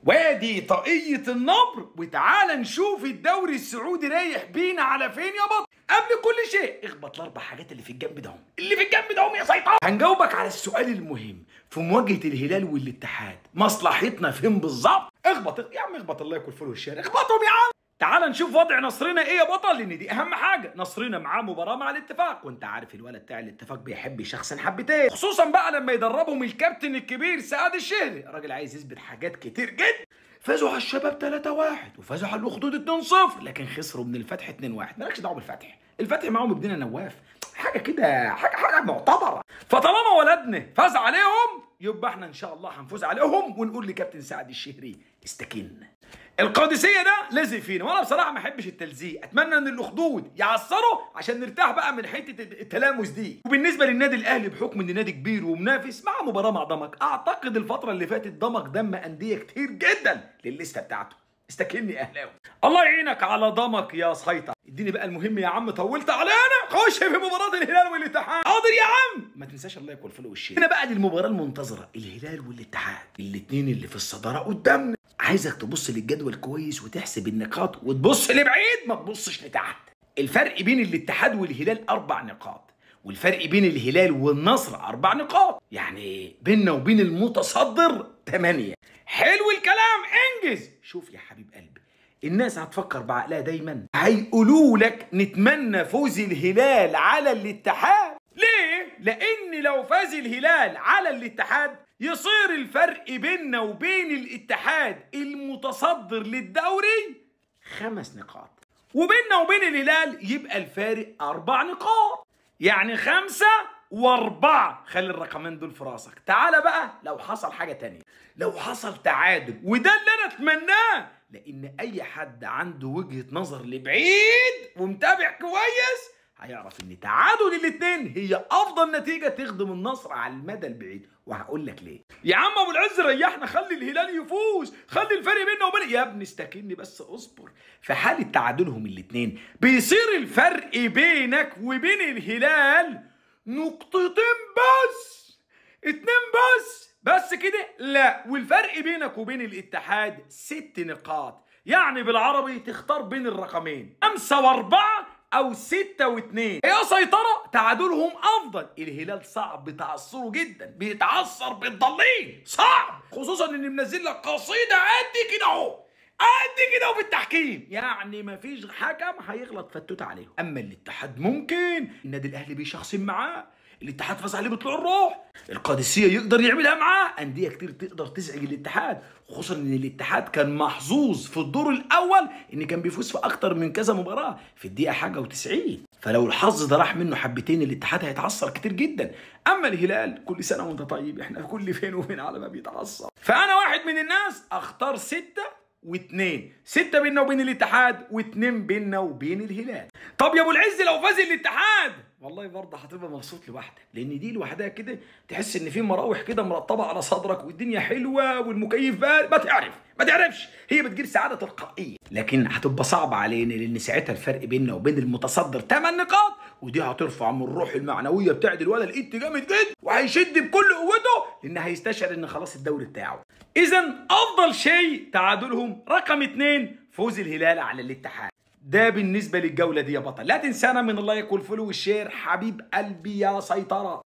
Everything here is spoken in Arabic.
وادي طاقية النبر، وتعالى نشوف الدوري السعودي رايح بينا على فين يا بطل. قبل كل شيء اخبط الاربع حاجات اللي في الجنب دهم، اللي في الجنب دهم يا سيطرة. هنجاوبك على السؤال المهم في مواجهة الهلال والاتحاد، مصلحتنا فين بالظبط؟ اخبط يا عم، اخبط الله ياكل فول الشارع، اخبطهم يا عم. تعال نشوف وضع نصرنا ايه يا بطل، لان دي اهم حاجه. نصرنا معاه مباراه مع الاتفاق، وانت عارف الولد بتاع الاتفاق بيحب يشخصن حبتين، خصوصا بقى لما يدربهم الكابتن الكبير سعد الشهري. الراجل عايز يثبت حاجات كتير جدا. فازوا على الشباب 3-1 وفازوا على الاخدود 2-0، لكن خسروا من الفتح 2-1. مالكش دعوه بالفتح، الفتح معاهم ابننا نواف، حاجه كده، حاجه معتبره. فطالما ولدنا فاز عليهم يبقى احنا ان شاء الله هنفوز عليهم، ونقول لكابتن سعد الشهري استكن. القادسيه ده لزق فينا، وانا بصراحه ما احبش التلزيق. اتمنى ان الاخدود يعصروا عشان نرتاح بقى من حته التلامس دي. وبالنسبه للنادي الاهلي، بحكم ان نادي كبير ومنافس مع مباراه مع ضمك، اعتقد الفتره اللي فاتت ضمك دم انديه كتير جدا للليسته بتاعته. استكني اهلاوي. الله يعينك على ضمك يا سيطر. اديني بقى المهم يا عم، طولت علينا. خش في مباراه الهلال والاتحاد. حاضر يا عم، ما تنساش الله ياكل فول والشيء. هنا بقى دي المباراه المنتظره، الهلال والاتحاد، الاثنين اللي في الصداره قدامنا. عايزك تبص للجدول كويس وتحسب النقاط وتبص لبعيد، ما تبصش لتحت. الفرق بين الاتحاد والهلال 4 نقاط، والفرق بين الهلال والنصر 4 نقاط، يعني بيننا وبين المتصدر 8. حلو الكلام، انجز. شوف يا حبيب قلبي، الناس هتفكر بعقلها دايما، هيقولوا لك نتمنى فوز الهلال على الاتحاد. ليه؟ لان لو فاز الهلال على الاتحاد يصير الفرق بيننا وبين الاتحاد المتصدر للدوري 5 نقاط، وبيننا وبين الهلال يبقى الفارق 4 نقاط، يعني 5 و4. خلي الرقمين دول في راسك. تعالى بقى لو حصل حاجة تانية، لو حصل تعادل، وده اللي انا اتمناه، لان اي حد عنده وجهة نظر لبعيد ومتابع كويس هيعرف ان تعادل الاثنين هي افضل نتيجة تخدم النصر على المدى البعيد. وهقول لك ليه. يا عم ابو العز ريحنا، خلي الهلال يفوز، خلي الفرق بيننا وبين يا ابني استكني بس اصبر. في حالة تعادلهم الاثنين بيصير الفرق بينك وبين الهلال نقطتين بس، 2 بس كده؟ لا، والفرق بينك وبين الاتحاد 6 نقاط. يعني بالعربي تختار بين الرقمين 5 و4 او 6 و2. يا سيطرة تعادلهم افضل. الهلال صعب تعثره جدا، بيتعثر بالضالين، صعب، خصوصا ان منزل لك قصيدة قد كده اهو، قد كده، وفي التحكيم يعني مفيش حكم هيغلط فتوت عليهم. اما الاتحاد ممكن، النادي الاهلي بيشخصن معاه، الاتحاد فاز عليه بطلوع الروح، القادسيه يقدر يعملها معاه، انديه كتير تقدر تزعج الاتحاد، خصوصا ان الاتحاد كان محظوظ في الدور الاول ان كان بيفوز في اكتر من كذا مباراه في الدقيقه حاجه و90. فلو الحظ ده راح منه حبتين الاتحاد هيتعثر كتير جدا. اما الهلال كل سنه وانت طيب، احنا كل فين وفين على ما بيتعثر. فانا واحد من الناس اختار 6 و2، 6 بيننا وبين الاتحاد و2 بيننا وبين الهلال. طب يا ابو العز لو فاز الاتحاد، والله برضه هتبقى مبسوط لوحدك، لان دي لوحدها كده تحس ان في مراوح كده مرطبه على صدرك والدنيا حلوه والمكيف بارد. ما تعرفش، هي بتجيب سعاده تلقائيه، لكن هتبقى صعبه علينا لان ساعتها الفرق بيننا وبين المتصدر 8 نقاط، ودي هترفع من الروح المعنويه بتاعت الولد الايد جامد جدا، وهيشد بكل قوته لان هيستشعر ان خلاص الدوري بتاعه. اذا افضل شيء تعادلهم. رقم 2 فوز الهلال على الاتحاد. ده بالنسبه للجوله دي يا بطل. لا تنسانا من الله ياكل فول والشير، حبيب قلبي يا سيطره.